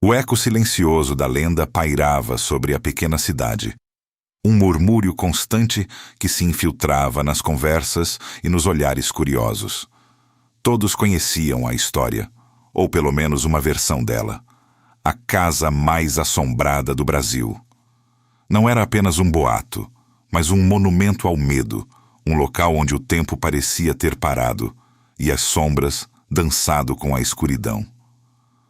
O eco silencioso da lenda pairava sobre a pequena cidade. Um murmúrio constante que se infiltrava nas conversas e nos olhares curiosos. Todos conheciam a história, ou pelo menos uma versão dela. A casa mais assombrada do Brasil. Não era apenas um boato, mas um monumento ao medo, um local onde o tempo parecia ter parado e as sombras dançado com a escuridão.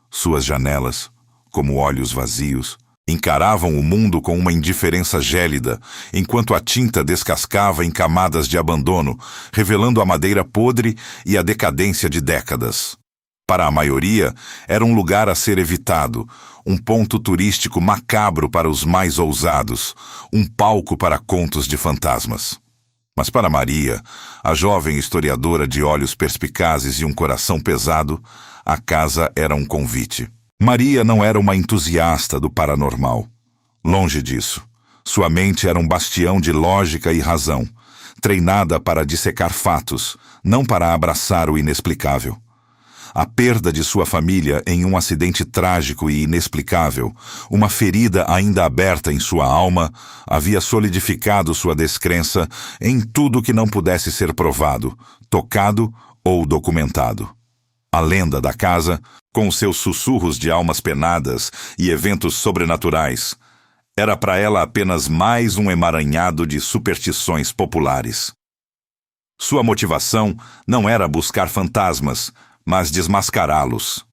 Suas janelas, como olhos vazios, encaravam o mundo com uma indiferença gélida, enquanto a tinta descascava em camadas de abandono, revelando a madeira podre e a decadência de décadas. Para a maioria, era um lugar a ser evitado, um ponto turístico macabro para os mais ousados, um palco para contos de fantasmas. Mas para Maria, a jovem historiadora de olhos perspicazes e um coração pesado, a casa era um convite. Maria não era uma entusiasta do paranormal. Longe disso. Sua mente era um bastião de lógica e razão, treinada para dissecar fatos, não para abraçar o inexplicável. A perda de sua família em um acidente trágico e inexplicável, uma ferida ainda aberta em sua alma, havia solidificado sua descrença em tudo que não pudesse ser provado, tocado ou documentado. A lenda da casa, com seus sussurros de almas penadas e eventos sobrenaturais, era para ela apenas mais um emaranhado de superstições populares. Sua motivação não era buscar fantasmas, mas desmascará-los.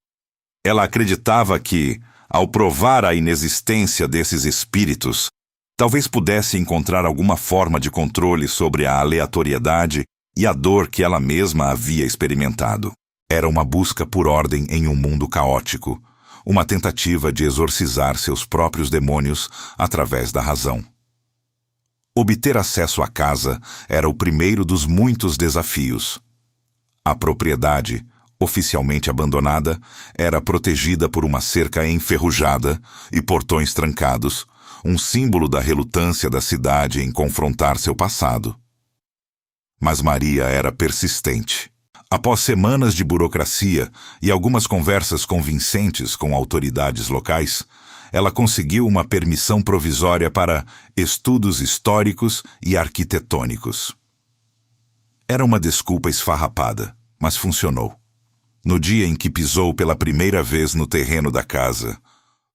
Ela acreditava que, ao provar a inexistência desses espíritos, talvez pudesse encontrar alguma forma de controle sobre a aleatoriedade e a dor que ela mesma havia experimentado. Era uma busca por ordem em um mundo caótico, uma tentativa de exorcizar seus próprios demônios através da razão. Obter acesso à casa era o primeiro dos muitos desafios. A propriedade, oficialmente abandonada, era protegida por uma cerca enferrujada e portões trancados, um símbolo da relutância da cidade em confrontar seu passado. Mas Maria era persistente. Após semanas de burocracia e algumas conversas convincentes com autoridades locais, ela conseguiu uma permissão provisória para estudos históricos e arquitetônicos. Era uma desculpa esfarrapada, mas funcionou. No dia em que pisou pela primeira vez no terreno da casa,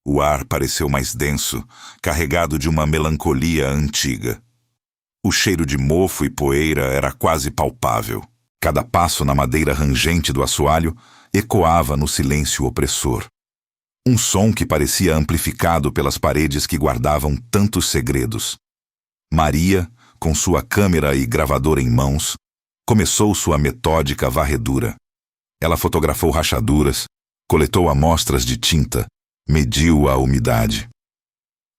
o ar pareceu mais denso, carregado de uma melancolia antiga. O cheiro de mofo e poeira era quase palpável. Cada passo na madeira rangente do assoalho ecoava no silêncio opressor. Um som que parecia amplificado pelas paredes que guardavam tantos segredos. Maria, com sua câmera e gravador em mãos, começou sua metódica varredura. Ela fotografou rachaduras, coletou amostras de tinta, mediu a umidade.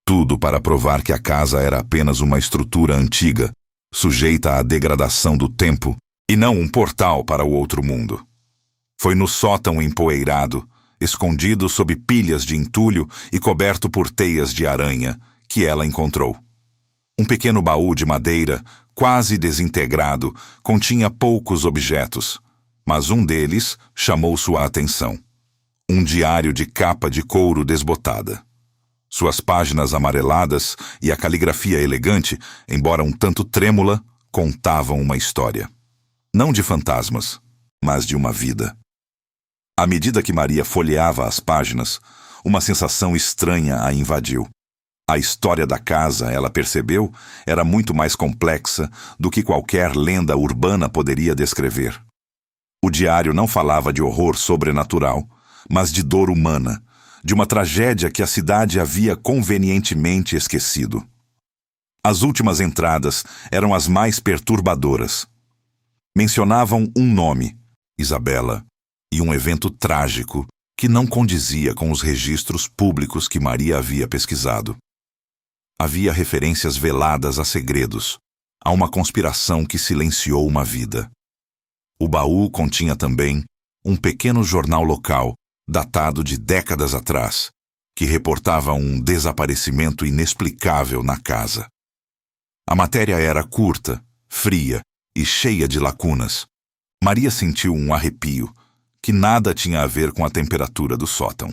Tudo para provar que a casa era apenas uma estrutura antiga, sujeita à degradação do tempo, e não um portal para o outro mundo. Foi no sótão empoeirado, escondido sob pilhas de entulho e coberto por teias de aranha, que ela encontrou. Um pequeno baú de madeira, quase desintegrado, continha poucos objetos, mas um deles chamou sua atenção. Um diário de capa de couro desbotada. Suas páginas amareladas e a caligrafia elegante, embora um tanto trêmula, contavam uma história. Não de fantasmas, mas de uma vida. À medida que Maria folheava as páginas, uma sensação estranha a invadiu. A história da casa, ela percebeu, era muito mais complexa do que qualquer lenda urbana poderia descrever. O diário não falava de horror sobrenatural, mas de dor humana, de uma tragédia que a cidade havia convenientemente esquecido. As últimas entradas eram as mais perturbadoras. Mencionavam um nome, Isabela, e um evento trágico que não condizia com os registros públicos que Maria havia pesquisado. Havia referências veladas a segredos, a uma conspiração que silenciou uma vida. O baú continha também um pequeno jornal local, datado de décadas atrás, que reportava um desaparecimento inexplicável na casa. A matéria era curta, fria e cheia de lacunas. Maria sentiu um arrepio, que nada tinha a ver com a temperatura do sótão.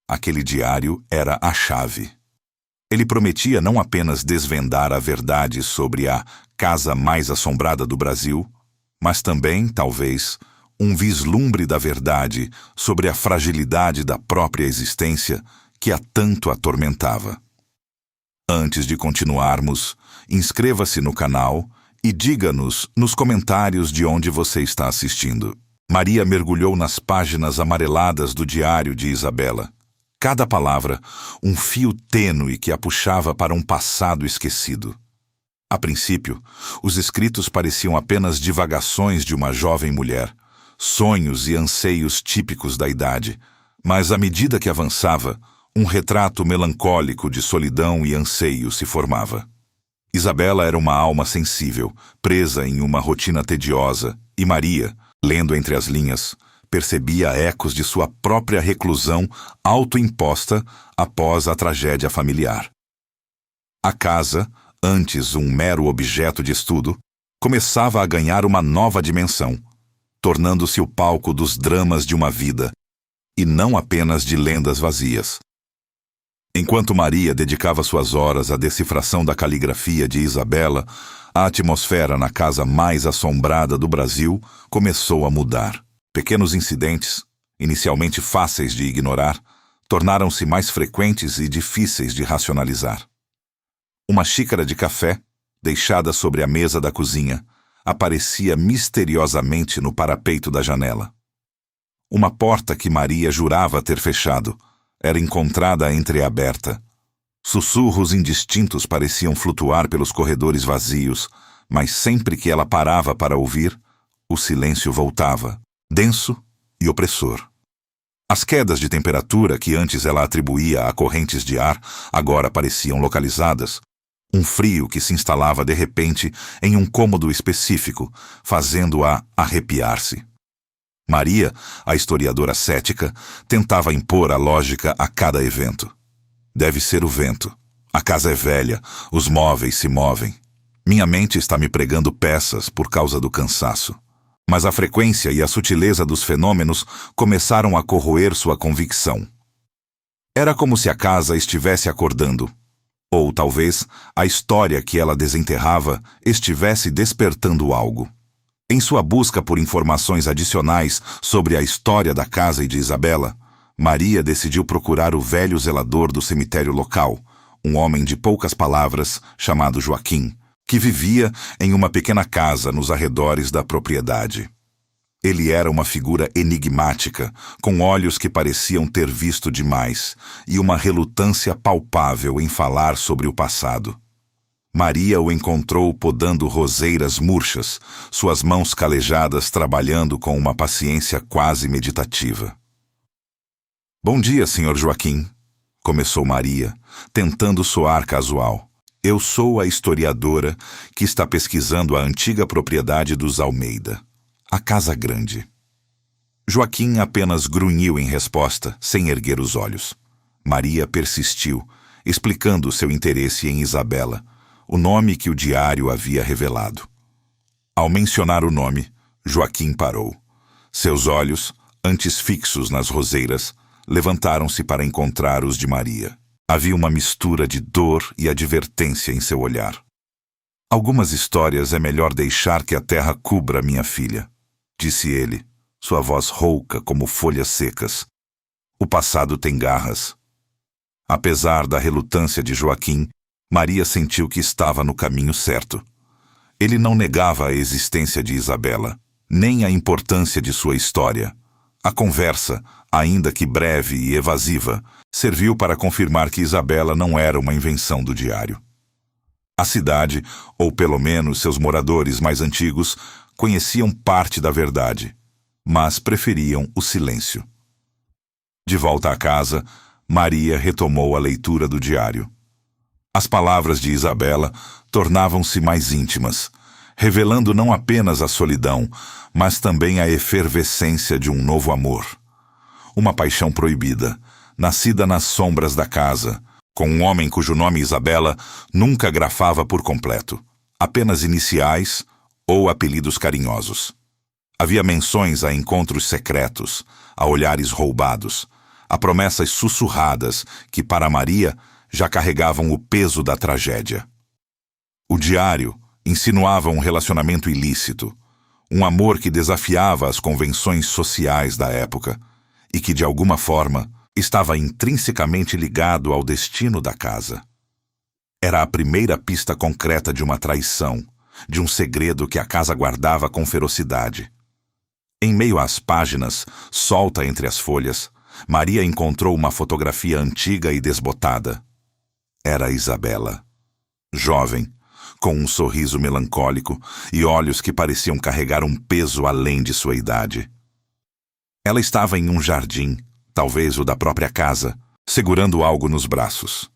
Aquele diário era a chave. Ele prometia não apenas desvendar a verdade sobre a casa mais assombrada do Brasil, mas também, talvez, um vislumbre da verdade sobre a fragilidade da própria existência que a tanto atormentava. Antes de continuarmos, inscreva-se no canal e diga-nos nos comentários de onde você está assistindo. Maria mergulhou nas páginas amareladas do diário de Isabela. Cada palavra, um fio tênue que a puxava para um passado esquecido. A princípio, os escritos pareciam apenas divagações de uma jovem mulher, sonhos e anseios típicos da idade, mas à medida que avançava, um retrato melancólico de solidão e anseio se formava. Isabela era uma alma sensível, presa em uma rotina tediosa, e Maria, lendo entre as linhas, percebia ecos de sua própria reclusão autoimposta após a tragédia familiar. A casa, antes um mero objeto de estudo, começava a ganhar uma nova dimensão, tornando-se o palco dos dramas de uma vida, e não apenas de lendas vazias. Enquanto Maria dedicava suas horas à decifração da caligrafia de Isabela, a atmosfera na casa mais assombrada do Brasil começou a mudar. Pequenos incidentes, inicialmente fáceis de ignorar, tornaram-se mais frequentes e difíceis de racionalizar. Uma xícara de café, deixada sobre a mesa da cozinha, aparecia misteriosamente no parapeito da janela. Uma porta que Maria jurava ter fechado era encontrada entreaberta. Sussurros indistintos pareciam flutuar pelos corredores vazios, mas sempre que ela parava para ouvir, o silêncio voltava, denso e opressor. As quedas de temperatura que antes ela atribuía a correntes de ar agora pareciam localizadas. Um frio que se instalava de repente em um cômodo específico, fazendo-a arrepiar-se. Maria, a historiadora cética, tentava impor a lógica a cada evento. Deve ser o vento. A casa é velha, os móveis se movem. Minha mente está me pregando peças por causa do cansaço. Mas a frequência e a sutileza dos fenômenos começaram a corroer sua convicção. Era como se a casa estivesse acordando. Ou, talvez, a história que ela desenterrava estivesse despertando algo. Em sua busca por informações adicionais sobre a história da casa e de Isabela, Maria decidiu procurar o velho zelador do cemitério local, um homem de poucas palavras chamado Joaquim, que vivia em uma pequena casa nos arredores da propriedade. Ele era uma figura enigmática, com olhos que pareciam ter visto demais e uma relutância palpável em falar sobre o passado. Maria o encontrou podando roseiras murchas, suas mãos calejadas trabalhando com uma paciência quase meditativa. "Bom dia, Sr. Joaquim", começou Maria, tentando soar casual. "Eu sou a historiadora que está pesquisando a antiga propriedade dos Almeida, a Casa Grande." Joaquim apenas grunhiu em resposta, sem erguer os olhos. Maria persistiu, explicando seu interesse em Isabela, o nome que o diário havia revelado. Ao mencionar o nome, Joaquim parou. Seus olhos, antes fixos nas roseiras, levantaram-se para encontrar os de Maria. Havia uma mistura de dor e advertência em seu olhar. "Algumas histórias é melhor deixar que a terra cubra, minha filha", disse ele, sua voz rouca como folhas secas. "O passado tem garras." Apesar da relutância de Joaquim, Maria sentiu que estava no caminho certo. Ele não negava a existência de Isabela, nem a importância de sua história. A conversa, ainda que breve e evasiva, serviu para confirmar que Isabela não era uma invenção do diário. A cidade, ou pelo menos seus moradores mais antigos, conheciam parte da verdade, mas preferiam o silêncio. De volta à casa, Maria retomou a leitura do diário. As palavras de Isabela tornavam-se mais íntimas, revelando não apenas a solidão, mas também a efervescência de um novo amor. Uma paixão proibida, nascida nas sombras da casa, com um homem cujo nome Isabela nunca grafava por completo, apenas iniciais ou apelidos carinhosos. Havia menções a encontros secretos, a olhares roubados, a promessas sussurradas que, para Maria, já carregavam o peso da tragédia. O diário insinuava um relacionamento ilícito, um amor que desafiava as convenções sociais da época e que, de alguma forma, estava intrinsecamente ligado ao destino da casa. Era a primeira pista concreta de uma traição, de um segredo que a casa guardava com ferocidade. Em meio às páginas, solta entre as folhas, Maria encontrou uma fotografia antiga e desbotada. Era Isabela. Jovem, com um sorriso melancólico e olhos que pareciam carregar um peso além de sua idade. Ela estava em um jardim, talvez o da própria casa, segurando algo nos braços.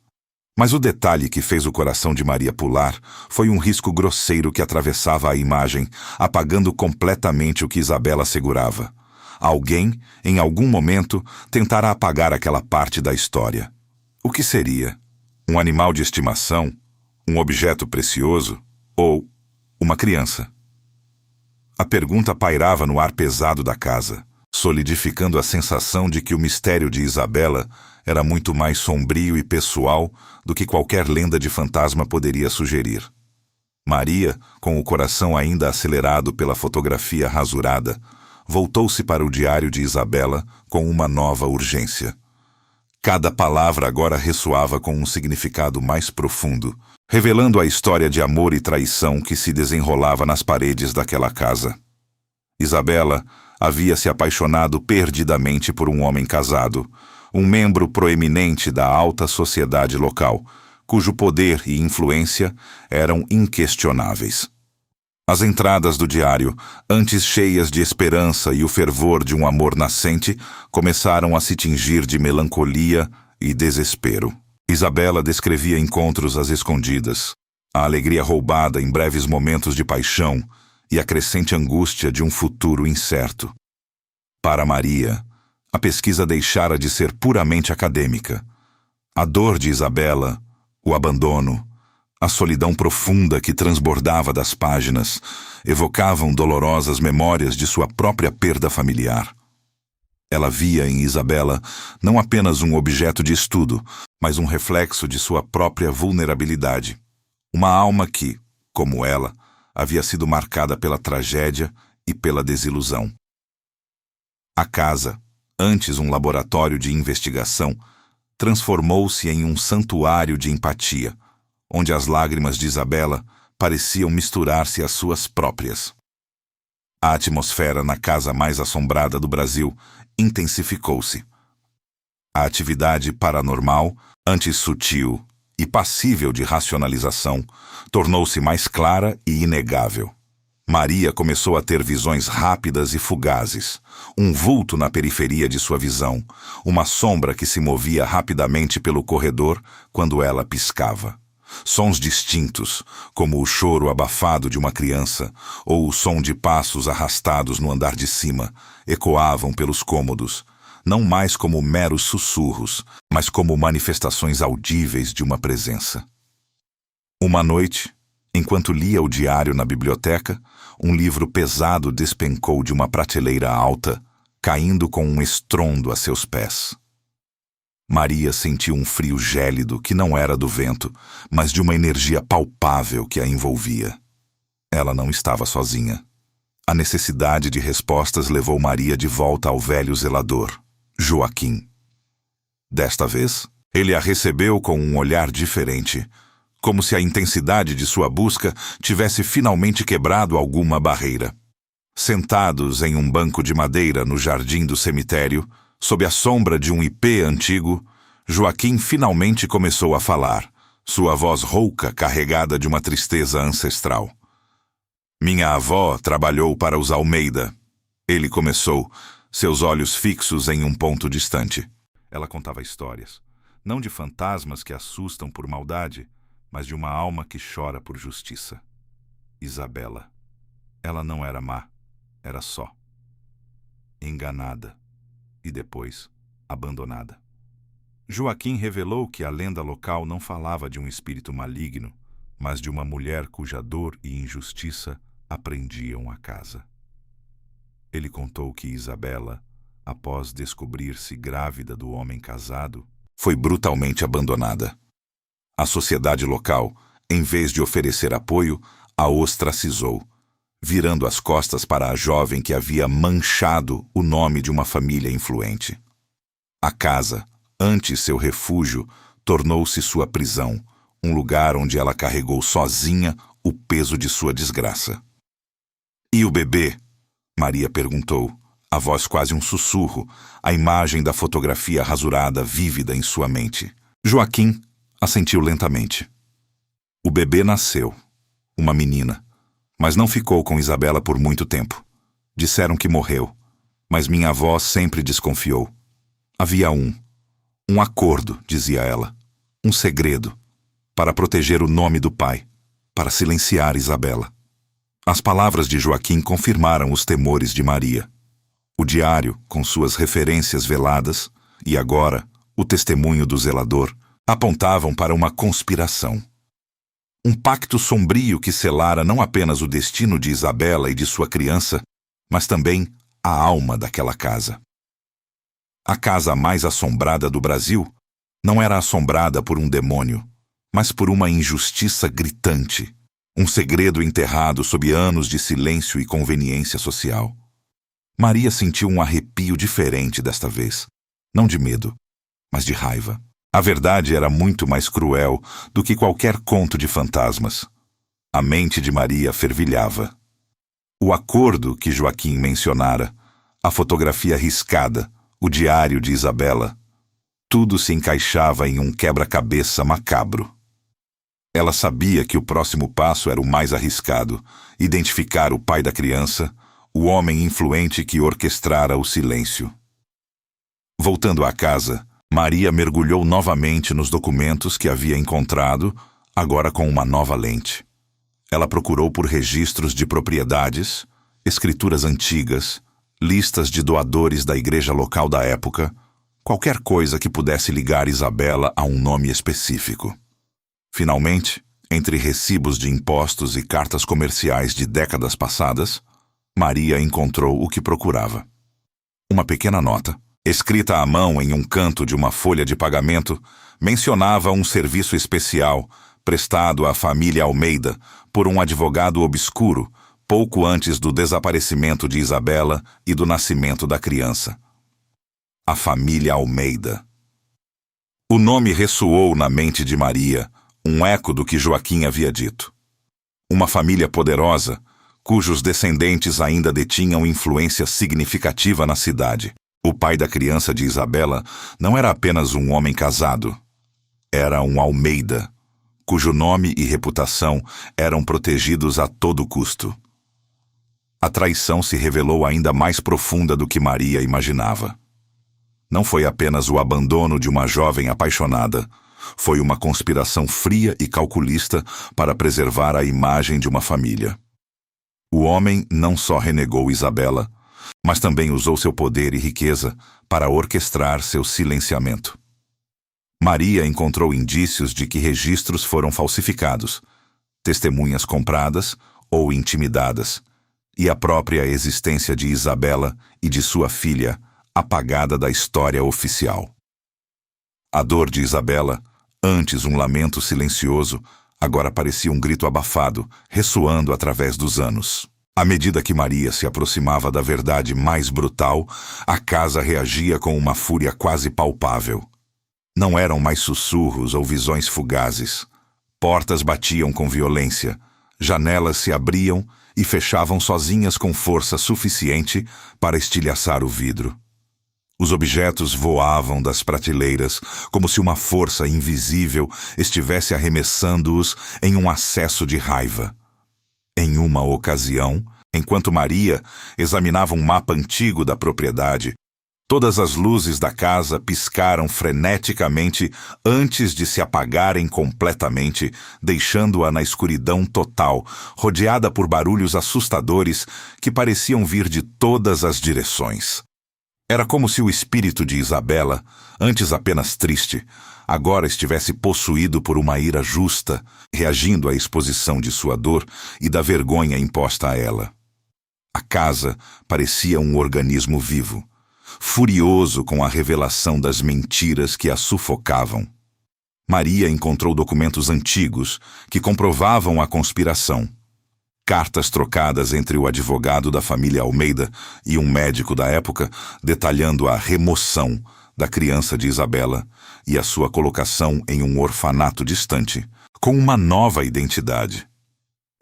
Mas o detalhe que fez o coração de Maria pular foi um risco grosseiro que atravessava a imagem, apagando completamente o que Isabela segurava. Alguém, em algum momento, tentara apagar aquela parte da história. O que seria? Um animal de estimação? Um objeto precioso? Ou uma criança? A pergunta pairava no ar pesado da casa, solidificando a sensação de que o mistério de Isabela era muito mais sombrio e pessoal do que qualquer lenda de fantasma poderia sugerir. Maria, com o coração ainda acelerado pela fotografia rasurada, voltou-se para o diário de Isabela com uma nova urgência. Cada palavra agora ressoava com um significado mais profundo, revelando a história de amor e traição que se desenrolava nas paredes daquela casa. Isabela havia se apaixonado perdidamente por um homem casado, um membro proeminente da alta sociedade local, cujo poder e influência eram inquestionáveis. As entradas do diário, antes cheias de esperança e o fervor de um amor nascente, começaram a se tingir de melancolia e desespero. Isabela descrevia encontros às escondidas, a alegria roubada em breves momentos de paixão e a crescente angústia de um futuro incerto. Para Maria, a pesquisa deixara de ser puramente acadêmica. A dor de Isabela, o abandono, a solidão profunda que transbordava das páginas evocavam dolorosas memórias de sua própria perda familiar. Ela via em Isabela não apenas um objeto de estudo, mas um reflexo de sua própria vulnerabilidade. Uma alma que, como ela, havia sido marcada pela tragédia e pela desilusão. A casa, antes um laboratório de investigação, transformou-se em um santuário de empatia, onde as lágrimas de Isabela pareciam misturar-se às suas próprias. A atmosfera na casa mais assombrada do Brasil intensificou-se. A atividade paranormal, antes sutil e passível de racionalização, tornou-se mais clara e inegável. Maria começou a ter visões rápidas e fugazes, um vulto na periferia de sua visão, uma sombra que se movia rapidamente pelo corredor quando ela piscava. Sons distintos, como o choro abafado de uma criança ou o som de passos arrastados no andar de cima, ecoavam pelos cômodos, não mais como meros sussurros, mas como manifestações audíveis de uma presença. Uma noite, enquanto lia o diário na biblioteca, um livro pesado despencou de uma prateleira alta, caindo com um estrondo a seus pés. Maria sentiu um frio gélido que não era do vento, mas de uma energia palpável que a envolvia. Ela não estava sozinha. A necessidade de respostas levou Maria de volta ao velho zelador, Joaquim. Desta vez, ele a recebeu com um olhar diferente, como se a intensidade de sua busca tivesse finalmente quebrado alguma barreira. Sentados em um banco de madeira no jardim do cemitério, sob a sombra de um ipê antigo, Joaquim finalmente começou a falar, sua voz rouca carregada de uma tristeza ancestral. Minha avó trabalhou para os Almeida. Ele começou, seus olhos fixos em um ponto distante. Ela contava histórias, não de fantasmas que assustam por maldade, mas de uma alma que chora por justiça. Isabela. Ela não era má, era só. Enganada. E depois, abandonada. Joaquim revelou que a lenda local não falava de um espírito maligno, mas de uma mulher cuja dor e injustiça aprendiam a casa. Ele contou que Isabela, após descobrir-se grávida do homem casado, foi brutalmente abandonada. A sociedade local, em vez de oferecer apoio, a ostracizou, virando as costas para a jovem que havia manchado o nome de uma família influente. A casa, antes seu refúgio, tornou-se sua prisão, um lugar onde ela carregou sozinha o peso de sua desgraça. "E o bebê?" Maria perguntou, a voz quase um sussurro, a imagem da fotografia rasurada vívida em sua mente. Joaquim assentiu lentamente. "O bebê nasceu, uma menina, mas não ficou com Isabela por muito tempo. Disseram que morreu, mas minha avó sempre desconfiou. Havia um acordo, dizia ela, um segredo, para proteger o nome do pai, para silenciar Isabela." As palavras de Joaquim confirmaram os temores de Maria. O diário, com suas referências veladas, e agora o testemunho do zelador, apontavam para uma conspiração. Um pacto sombrio que selara não apenas o destino de Isabela e de sua criança, mas também a alma daquela casa. A casa mais assombrada do Brasil não era assombrada por um demônio, mas por uma injustiça gritante, um segredo enterrado sob anos de silêncio e conveniência social. Maria sentiu um arrepio diferente desta vez, não de medo, mas de raiva. A verdade era muito mais cruel do que qualquer conto de fantasmas. A mente de Maria fervilhava. O acordo que Joaquim mencionara, a fotografia riscada, o diário de Isabela, tudo se encaixava em um quebra-cabeça macabro. Ela sabia que o próximo passo era o mais arriscado, identificar o pai da criança, o homem influente que orquestrara o silêncio. Voltando à casa, Maria mergulhou novamente nos documentos que havia encontrado, agora com uma nova lente. Ela procurou por registros de propriedades, escrituras antigas, listas de doadores da igreja local da época, qualquer coisa que pudesse ligar Isabela a um nome específico. Finalmente, entre recibos de impostos e cartas comerciais de décadas passadas, Maria encontrou o que procurava. Uma pequena nota, escrita à mão em um canto de uma folha de pagamento, mencionava um serviço especial prestado à família Almeida por um advogado obscuro pouco antes do desaparecimento de Isabela e do nascimento da criança. A família Almeida. O nome ressoou na mente de Maria, um eco do que Joaquim havia dito. Uma família poderosa, cujos descendentes ainda detinham influência significativa na cidade. O pai da criança de Isabela não era apenas um homem casado. Era um Almeida, cujo nome e reputação eram protegidos a todo custo. A traição se revelou ainda mais profunda do que Maria imaginava. Não foi apenas o abandono de uma jovem apaixonada, foi uma conspiração fria e calculista para preservar a imagem de uma família. O homem não só renegou Isabela, mas também usou seu poder e riqueza para orquestrar seu silenciamento. Maria encontrou indícios de que registros foram falsificados, testemunhas compradas ou intimidadas, e a própria existência de Isabela e de sua filha apagada da história oficial. A dor de Isabela, antes um lamento silencioso, agora parecia um grito abafado, ressoando através dos anos. À medida que Maria se aproximava da verdade mais brutal, a casa reagia com uma fúria quase palpável. Não eram mais sussurros ou visões fugazes. Portas batiam com violência, janelas se abriam e fechavam sozinhas com força suficiente para estilhaçar o vidro. Os objetos voavam das prateleiras, como se uma força invisível estivesse arremessando-os em um acesso de raiva. Em uma ocasião, enquanto Maria examinava um mapa antigo da propriedade, todas as luzes da casa piscaram freneticamente antes de se apagarem completamente, deixando-a na escuridão total, rodeada por barulhos assustadores que pareciam vir de todas as direções. Era como se o espírito de Isabela, antes apenas triste, agora estivesse possuído por uma ira justa, reagindo à exposição de sua dor e da vergonha imposta a ela. A casa parecia um organismo vivo. furioso com a revelação das mentiras que a sufocavam. Maria encontrou documentos antigos que comprovavam a conspiração. Cartas trocadas entre o advogado da família Almeida e um médico da época, detalhando a remoção da criança de Isabela e a sua colocação em um orfanato distante, com uma nova identidade.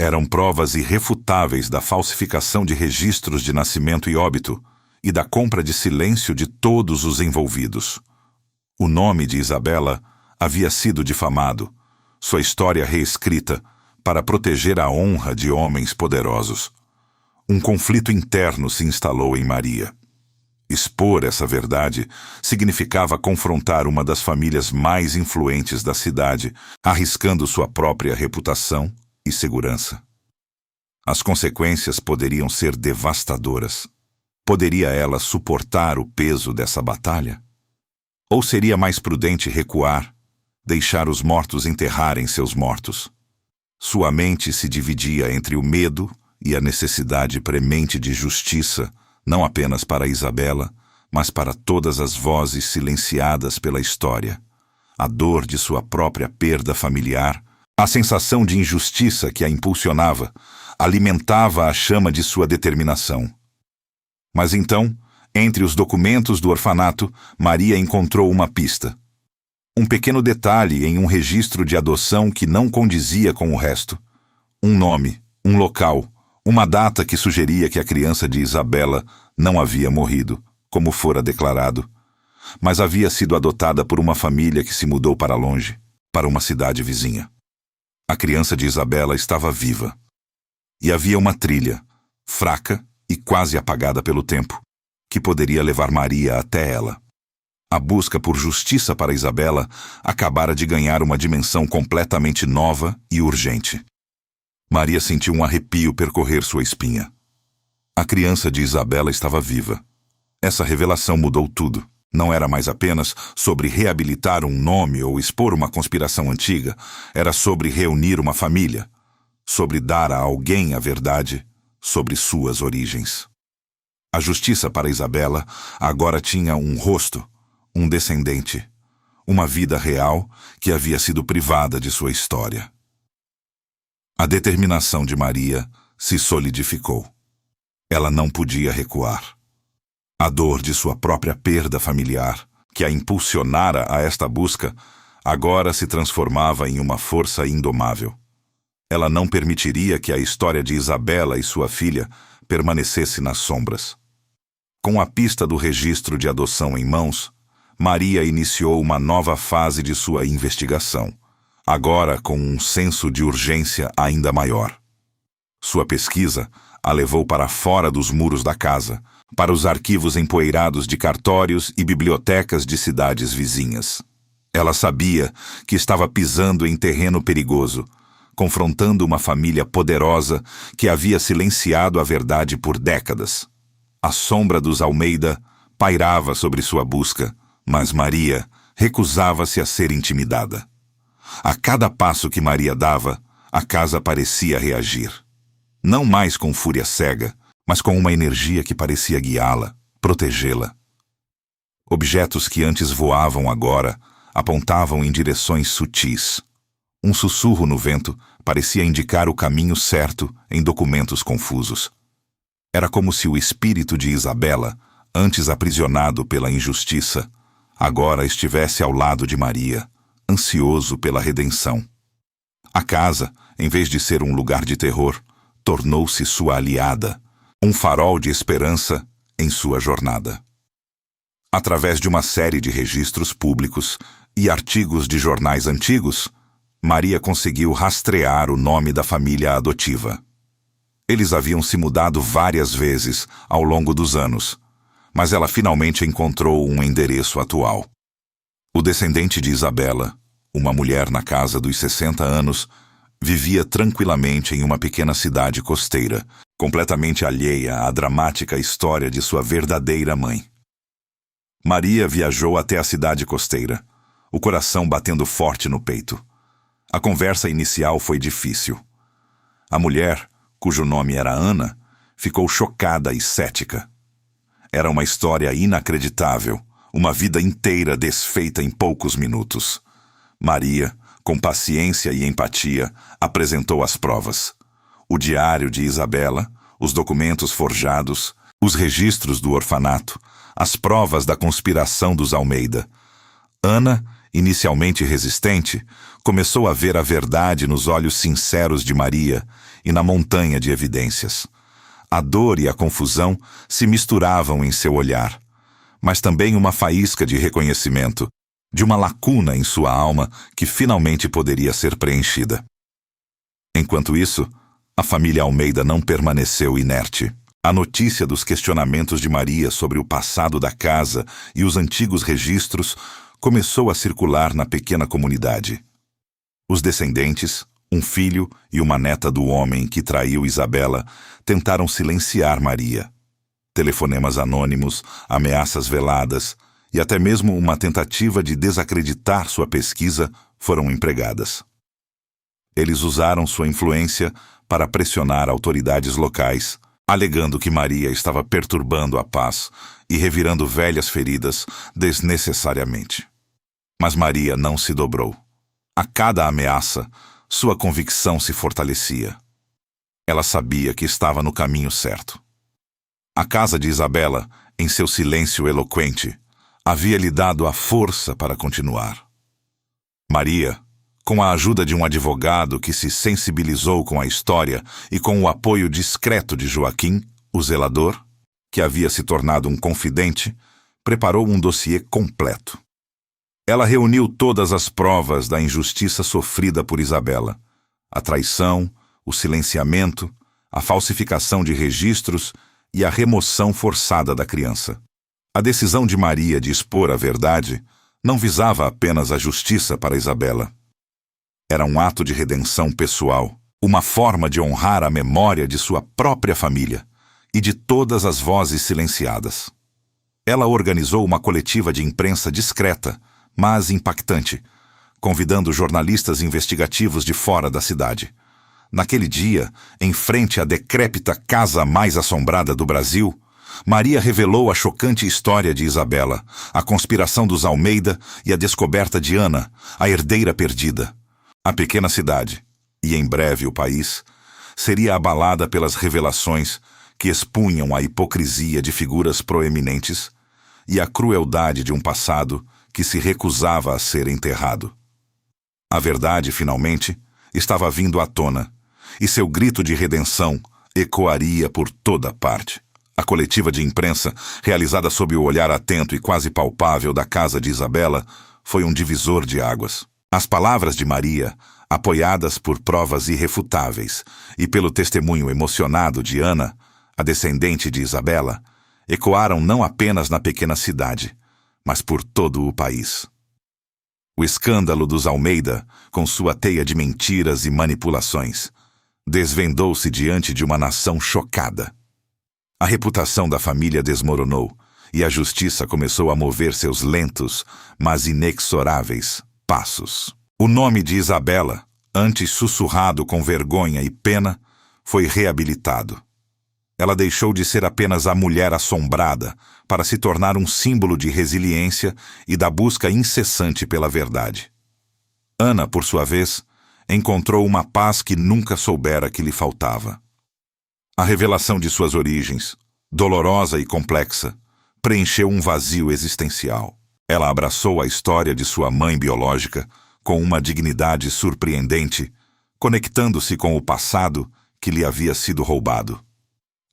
Eram provas irrefutáveis da falsificação de registros de nascimento e óbito e da compra de silêncio de todos os envolvidos. O nome de Isabela havia sido difamado, sua história reescrita para proteger a honra de homens poderosos. Um conflito interno se instalou em Maria. Expor essa verdade significava confrontar uma das famílias mais influentes da cidade, arriscando sua própria reputação e segurança. As consequências poderiam ser devastadoras. Poderia ela suportar o peso dessa batalha? Ou seria mais prudente recuar, deixar os mortos enterrarem seus mortos? Sua mente se dividia entre o medo e a necessidade premente de justiça, não apenas para Isabela, mas para todas as vozes silenciadas pela história. A dor de sua própria perda familiar, a sensação de injustiça que a impulsionava, alimentava a chama de sua determinação. Mas então, entre os documentos do orfanato, Maria encontrou uma pista. Um pequeno detalhe em um registro de adoção que não condizia com o resto. Um nome, um local, uma data que sugeria que a criança de Isabela não havia morrido, como fora declarado, mas havia sido adotada por uma família que se mudou para longe, para uma cidade vizinha. A criança de Isabela estava viva. E havia uma trilha, fraca e quase apagada pelo tempo, que poderia levar Maria até ela. A busca por justiça para Isabela acabara de ganhar uma dimensão completamente nova e urgente. Maria sentiu um arrepio percorrer sua espinha. A criança de Isabela estava viva. Essa revelação mudou tudo. Não era mais apenas sobre reabilitar um nome ou expor uma conspiração antiga. Era sobre reunir uma família, sobre dar a alguém a verdade sobre suas origens. A justiça para Isabela agora tinha um rosto, um descendente, uma vida real que havia sido privada de sua história. A determinação de Maria se solidificou. Ela não podia recuar. A dor de sua própria perda familiar, que a impulsionara a esta busca, agora se transformava em uma força indomável. Ela não permitiria que a história de Isabela e sua filha permanecesse nas sombras. Com a pista do registro de adoção em mãos, Maria iniciou uma nova fase de sua investigação, agora com um senso de urgência ainda maior. Sua pesquisa a levou para fora dos muros da casa, para os arquivos empoeirados de cartórios e bibliotecas de cidades vizinhas. Ela sabia que estava pisando em terreno perigoso, confrontando uma família poderosa que havia silenciado a verdade por décadas. A sombra dos Almeida pairava sobre sua busca, mas Maria recusava-se a ser intimidada. A cada passo que Maria dava, a casa parecia reagir. Não mais com fúria cega, mas com uma energia que parecia guiá-la, protegê-la. Objetos que antes voavam agora apontavam em direções sutis. Um sussurro no vento parecia indicar o caminho certo em documentos confusos. Era como se o espírito de Isabela, antes aprisionado pela injustiça, agora estivesse ao lado de Maria, ansioso pela redenção. A casa, em vez de ser um lugar de terror, tornou-se sua aliada, um farol de esperança em sua jornada. Através de uma série de registros públicos e artigos de jornais antigos, Maria conseguiu rastrear o nome da família adotiva. Eles haviam se mudado várias vezes ao longo dos anos, mas ela finalmente encontrou um endereço atual. O descendente de Isabela, uma mulher na casa dos 60 anos, vivia tranquilamente em uma pequena cidade costeira, completamente alheia à dramática história de sua verdadeira mãe. Maria viajou até a cidade costeira, o coração batendo forte no peito. A conversa inicial foi difícil. A mulher, cujo nome era Ana, ficou chocada e cética. Era uma história inacreditável, uma vida inteira desfeita em poucos minutos. Maria, com paciência e empatia, apresentou as provas. O diário de Isabela, os documentos forjados, os registros do orfanato, as provas da conspiração dos Almeida. Ana, inicialmente resistente, começou a ver a verdade nos olhos sinceros de Maria e na montanha de evidências. A dor e a confusão se misturavam em seu olhar, mas também uma faísca de reconhecimento, de uma lacuna em sua alma que finalmente poderia ser preenchida. Enquanto isso, a família Almeida não permaneceu inerte. A notícia dos questionamentos de Maria sobre o passado da casa e os antigos registros começou a circular na pequena comunidade. Os descendentes, um filho e uma neta do homem que traiu Isabela, tentaram silenciar Maria. Telefonemas anônimos, ameaças veladas e até mesmo uma tentativa de desacreditar sua pesquisa foram empregadas. Eles usaram sua influência para pressionar autoridades locais, alegando que Maria estava perturbando a paz e revirando velhas feridas desnecessariamente. Mas Maria não se dobrou. A cada ameaça, sua convicção se fortalecia. Ela sabia que estava no caminho certo. A casa de Isabela, em seu silêncio eloquente, havia lhe dado a força para continuar. Maria, com a ajuda de um advogado que se sensibilizou com a história e com o apoio discreto de Joaquim, o zelador, que havia se tornado um confidente, preparou um dossiê completo. Ela reuniu todas as provas da injustiça sofrida por Isabela: a traição, o silenciamento, a falsificação de registros e a remoção forçada da criança. A decisão de Maria de expor a verdade não visava apenas a justiça para Isabela. Era um ato de redenção pessoal, uma forma de honrar a memória de sua própria família e de todas as vozes silenciadas. Ela organizou uma coletiva de imprensa discreta, mas impactante, convidando jornalistas investigativos de fora da cidade. Naquele dia, em frente à decrépita casa mais assombrada do Brasil, Maria revelou a chocante história de Isabela, a conspiração dos Almeida e a descoberta de Ana, a herdeira perdida. A pequena cidade, e em breve o país, seria abalada pelas revelações que expunham a hipocrisia de figuras proeminentes e a crueldade de um passado que se recusava a ser enterrado. A verdade, finalmente, estava vindo à tona, e seu grito de redenção ecoaria por toda parte. A coletiva de imprensa, realizada sob o olhar atento e quase palpável da casa de Isabela, foi um divisor de águas. As palavras de Maria, apoiadas por provas irrefutáveis e pelo testemunho emocionado de Ana, a descendente de Isabela, ecoaram não apenas na pequena cidade, mas por todo o país. O escândalo dos Almeida, com sua teia de mentiras e manipulações, desvendou-se diante de uma nação chocada. A reputação da família desmoronou e a justiça começou a mover seus lentos, mas inexoráveis passos. O nome de Isabela, antes sussurrado com vergonha e pena, foi reabilitado. Ela deixou de ser apenas a mulher assombrada para se tornar um símbolo de resiliência e da busca incessante pela verdade. Ana, por sua vez, encontrou uma paz que nunca soubera que lhe faltava. A revelação de suas origens, dolorosa e complexa, preencheu um vazio existencial. Ela abraçou a história de sua mãe biológica com uma dignidade surpreendente, conectando-se com o passado que lhe havia sido roubado.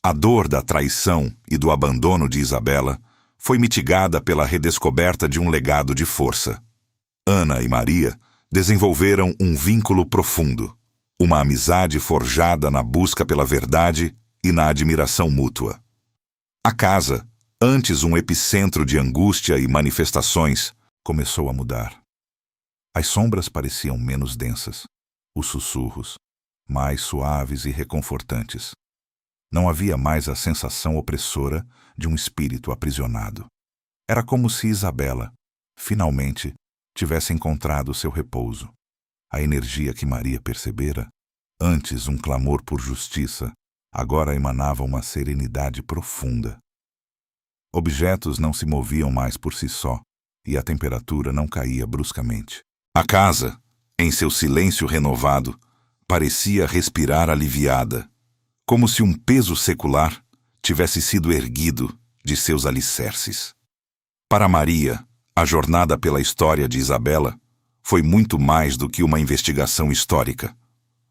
A dor da traição e do abandono de Isabela foi mitigada pela redescoberta de um legado de força. Ana e Maria desenvolveram um vínculo profundo, uma amizade forjada na busca pela verdade e na admiração mútua. A casa, antes um epicentro de angústia e manifestações, começou a mudar. As sombras pareciam menos densas, os sussurros mais suaves e reconfortantes. Não havia mais a sensação opressora de um espírito aprisionado. Era como se Isabela, finalmente, tivesse encontrado seu repouso. A energia que Maria percebera, antes um clamor por justiça, agora emanava uma serenidade profunda. Objetos não se moviam mais por si só, e a temperatura não caía bruscamente. A casa, em seu silêncio renovado, parecia respirar aliviada, como se um peso secular tivesse sido erguido de seus alicerces. Para Maria, a jornada pela história de Isabela foi muito mais do que uma investigação histórica.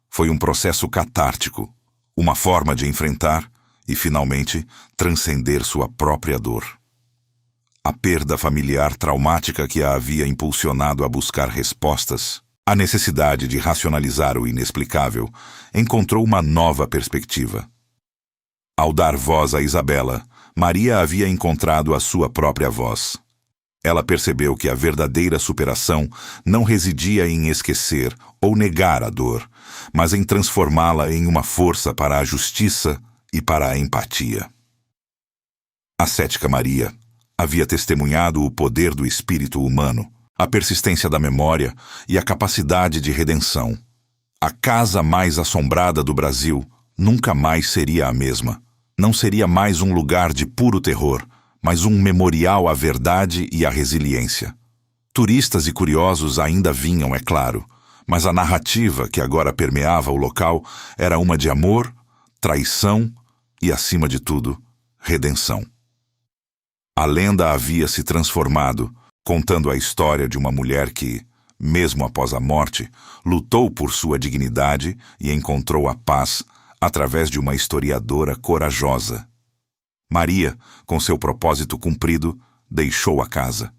Foi um processo catártico, uma forma de enfrentar e, finalmente, transcender sua própria dor. A perda familiar traumática que a havia impulsionado a buscar respostas, a necessidade de racionalizar o inexplicável, encontrou uma nova perspectiva. Ao dar voz a Isabela, Maria havia encontrado a sua própria voz. Ela percebeu que a verdadeira superação não residia em esquecer ou negar a dor, mas em transformá-la em uma força para a justiça e para a empatia. A cética Maria havia testemunhado o poder do espírito humano, a persistência da memória e a capacidade de redenção. A casa mais assombrada do Brasil nunca mais seria a mesma. Não seria mais um lugar de puro terror, mas um memorial à verdade e à resiliência. Turistas e curiosos ainda vinham, é claro, mas a narrativa que agora permeava o local era uma de amor, traição e, acima de tudo, redenção. A lenda havia se transformado, contando a história de uma mulher que, mesmo após a morte, lutou por sua dignidade e encontrou a paz através de uma historiadora corajosa. Maria, com seu propósito cumprido, deixou a casa.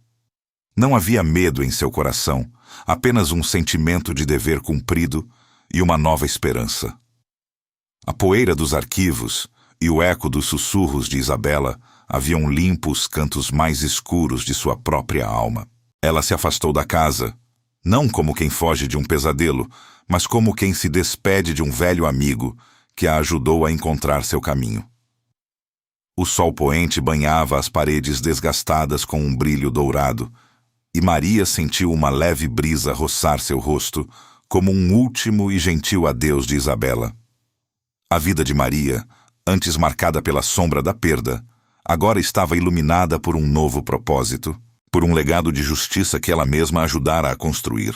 Não havia medo em seu coração, apenas um sentimento de dever cumprido e uma nova esperança. A poeira dos arquivos e o eco dos sussurros de Isabela haviam limpo os cantos mais escuros de sua própria alma. Ela se afastou da casa, não como quem foge de um pesadelo, mas como quem se despede de um velho amigo que a ajudou a encontrar seu caminho. O sol poente banhava as paredes desgastadas com um brilho dourado, e Maria sentiu uma leve brisa roçar seu rosto, como um último e gentil adeus de Isabela. A vida de Maria, antes marcada pela sombra da perda, agora estava iluminada por um novo propósito, por um legado de justiça que ela mesma ajudara a construir.